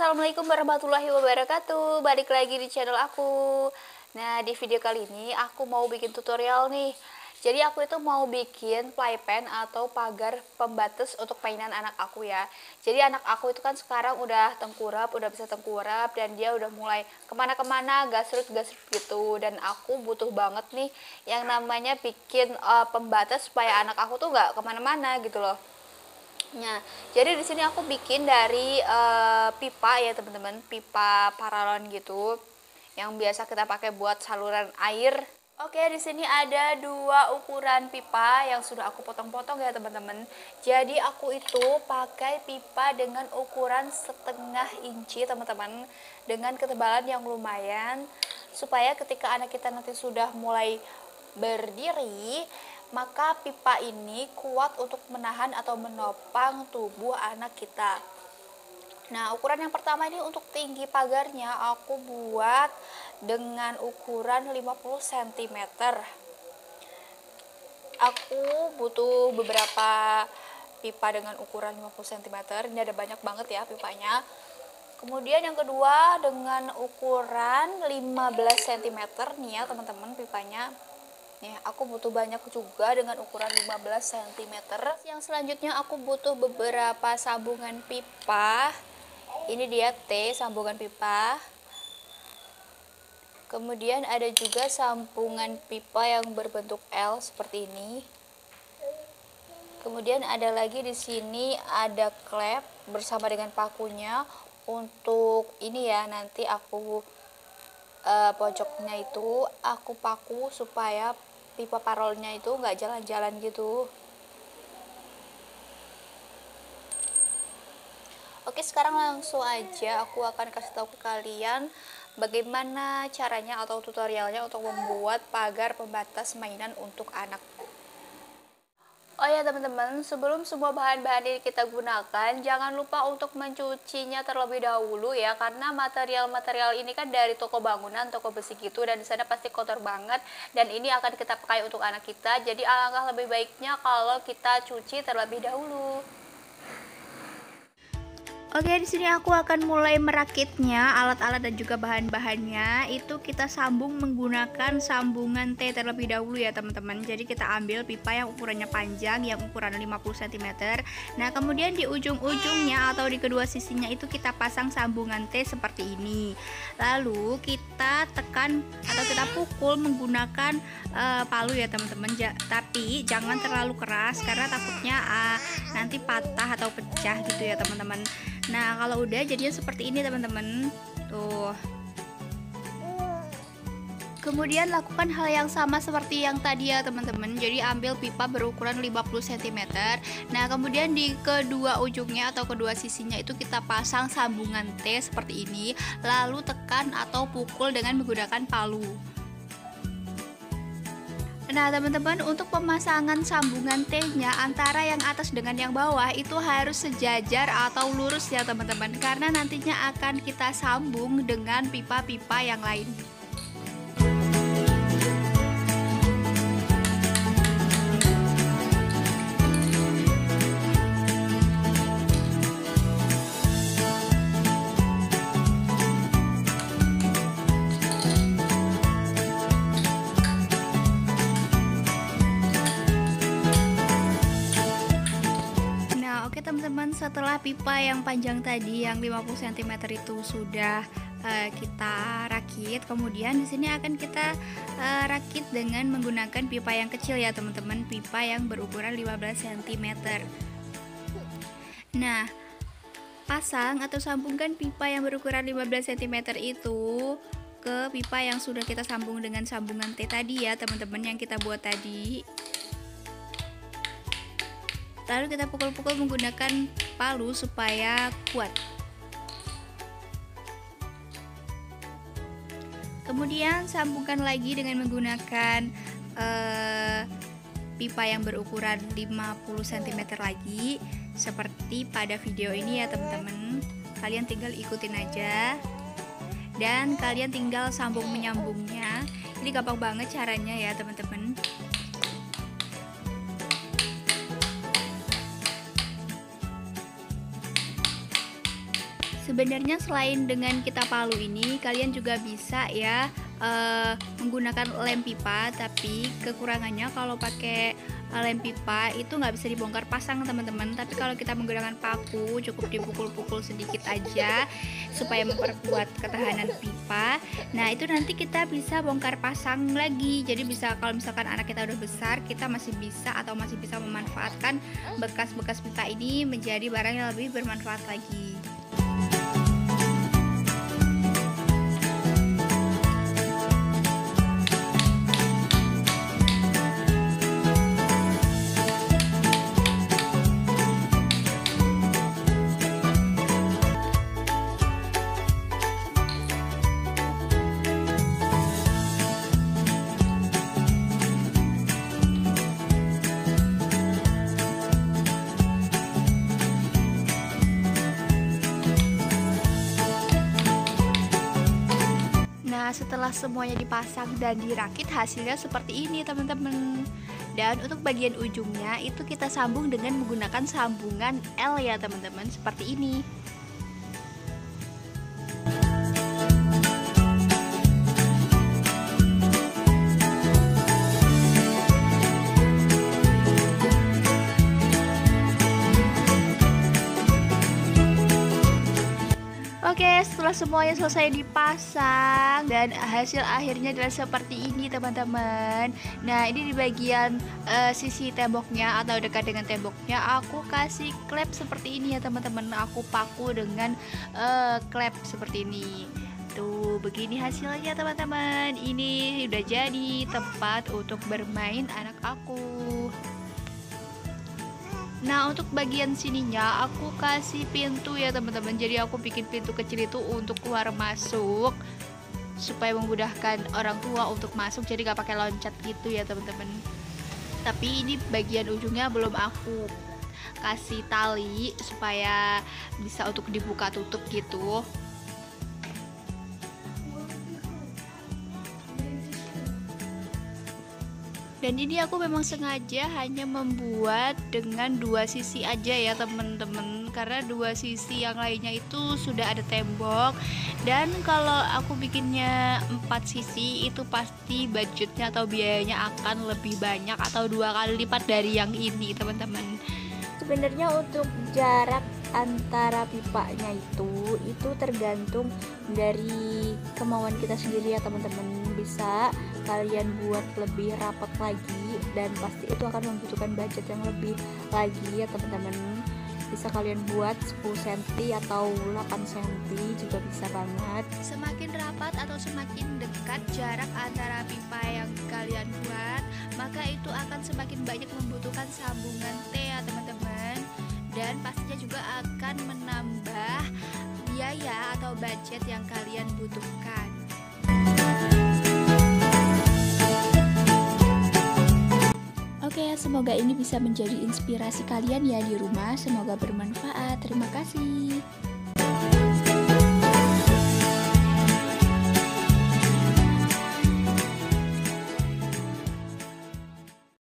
Assalamualaikum warahmatullahi wabarakatuh. Balik lagi di channel aku. Nah, di video kali ini aku mau bikin tutorial nih. Jadi aku itu mau bikin playpen atau pagar pembatas untuk mainan anak aku ya. Jadi anak aku itu kan sekarang udah tengkurap, udah bisa tengkurap, dan dia udah mulai kemana-kemana, gasrut-gasrut gitu. Dan aku butuh banget nih yang namanya bikin pembatas supaya anak aku tuh nggak kemana-mana gitu loh. Nah, jadi di sini aku bikin dari pipa ya teman-teman, pipa paralon gitu, yang biasa kita pakai buat saluran air. Oke, di sini ada dua ukuran pipa yang sudah aku potong-potong ya teman-teman. Jadi aku itu pakai pipa dengan ukuran 1/2 inci teman-teman, dengan ketebalan yang lumayan, supaya ketika anak kita nanti sudah mulai berdiri, maka pipa ini kuat untuk menahan atau menopang tubuh anak kita. Nah, ukuran yang pertama ini untuk tinggi pagarnya aku buat dengan ukuran 50 cm. Aku butuh beberapa pipa dengan ukuran 50 cm. Ini ada banyak banget ya pipanya. Kemudian yang kedua dengan ukuran 15 cm nih ya teman-teman pipanya. Nih, aku butuh banyak juga dengan ukuran 15 cm. Yang selanjutnya aku butuh beberapa sambungan pipa. Ini dia T, sambungan pipa. Kemudian ada juga sambungan pipa yang berbentuk L seperti ini. Kemudian ada lagi di sini ada klep bersama dengan pakunya. Untuk ini ya, nanti aku pojoknya itu aku paku supaya pipa parolnya itu nggak jalan-jalan gitu. Oke, sekarang langsung aja aku akan kasih tahu ke kalian bagaimana caranya atau tutorialnya untuk membuat pagar pembatas mainan untuk anak. Oh ya teman-teman, sebelum semua bahan-bahan ini kita gunakan, jangan lupa untuk mencucinya terlebih dahulu ya, karena material-material ini kan dari toko bangunan, toko besi gitu, dan di sana pasti kotor banget, dan ini akan kita pakai untuk anak kita. Jadi alangkah lebih baiknya kalau kita cuci terlebih dahulu. Oke, di sini aku akan mulai merakitnya, alat-alat dan juga bahan-bahannya itu kita sambung menggunakan sambungan T terlebih dahulu ya teman-teman. Jadi kita ambil pipa yang ukurannya panjang, yang ukuran 50 cm. Nah, kemudian di ujung-ujungnya atau di kedua sisinya itu kita pasang sambungan T seperti ini. Lalu kita tekan atau kita pukul menggunakan palu ya teman-teman. Tapi jangan terlalu keras karena takutnya nanti patah atau pecah gitu ya teman-teman. Nah, kalau udah jadinya seperti ini teman-teman. Tuh. Kemudian lakukan hal yang sama seperti yang tadi ya teman-teman. Jadi ambil pipa berukuran 50 cm. Nah, kemudian di kedua ujungnya atau kedua sisinya itu kita pasang sambungan T seperti ini. Lalu tekan atau pukul dengan menggunakan palu. Nah teman-teman, untuk pemasangan sambungan T-nya antara yang atas dengan yang bawah itu harus sejajar atau lurus ya teman-teman, karena nantinya akan kita sambung dengan pipa-pipa yang lain. Teman-teman, setelah pipa yang panjang tadi yang 50 cm itu sudah kita rakit, kemudian di sini akan kita rakit dengan menggunakan pipa yang kecil ya teman-teman, pipa yang berukuran 15 cm. Nah, pasang atau sambungkan pipa yang berukuran 15 cm itu ke pipa yang sudah kita sambung dengan sambungan T tadi ya teman-teman, yang kita buat tadi. Lalu kita pukul-pukul menggunakan palu supaya kuat. Kemudian sambungkan lagi dengan menggunakan pipa yang berukuran 50 cm lagi, seperti pada video ini ya teman-teman. Kalian tinggal ikutin aja, dan kalian tinggal sambung menyambungnya. Ini gampang banget caranya ya teman-teman. Sebenarnya selain dengan kita palu ini, kalian juga bisa ya menggunakan lem pipa, tapi kekurangannya kalau pakai lem pipa itu nggak bisa dibongkar pasang teman-teman. Tapi kalau kita menggunakan paku, cukup dipukul-pukul sedikit aja supaya memperkuat ketahanan pipa. Nah itu nanti kita bisa bongkar pasang lagi. Jadi bisa, kalau misalkan anak kita udah besar, kita masih bisa memanfaatkan bekas-bekas pipa ini menjadi barang yang lebih bermanfaat lagi. Nah, setelah semuanya dipasang dan dirakit, hasilnya seperti ini teman-teman. Dan untuk bagian ujungnya itu kita sambung dengan menggunakan sambungan L ya teman-teman, seperti ini. Oke, setelah semuanya selesai dipasang dan hasil akhirnya adalah seperti ini teman-teman. Nah ini di bagian sisi temboknya atau dekat dengan temboknya aku kasih klep seperti ini ya teman-teman. Aku paku dengan klep seperti ini. Tuh begini hasilnya teman-teman. Ini udah jadi tempat untuk bermain anak aku. Nah untuk bagian sininya aku kasih pintu ya teman-teman. Jadi aku bikin pintu kecil itu untuk keluar masuk supaya memudahkan orang tua untuk masuk. Jadi gak pakai loncat gitu ya teman-teman. Tapi ini bagian ujungnya belum aku kasih tali supaya bisa untuk dibuka tutup gitu. Dan ini aku memang sengaja hanya membuat dengan dua sisi aja ya temen-temen, karena dua sisi yang lainnya itu sudah ada tembok. Dan kalau aku bikinnya 4 sisi itu pasti budgetnya atau biayanya akan lebih banyak atau 2 kali lipat dari yang ini teman-teman. Sebenarnya untuk jarak antara pipanya itu tergantung dari kemauan kita sendiri ya teman-teman. Bisa kalian buat lebih rapat lagi dan pasti itu akan membutuhkan budget yang lebih lagi ya teman-teman. Bisa kalian buat 10 cm atau 8 cm juga bisa banget. Semakin rapat atau semakin dekat jarak antara pipa yang kalian buat, maka itu akan semakin banyak membutuhkan sambungan T ya teman-teman. Dan pastinya juga akan menambah biaya atau budget yang kalian butuhkan. Oke, semoga ini bisa menjadi inspirasi kalian ya di rumah. Semoga bermanfaat. Terima kasih.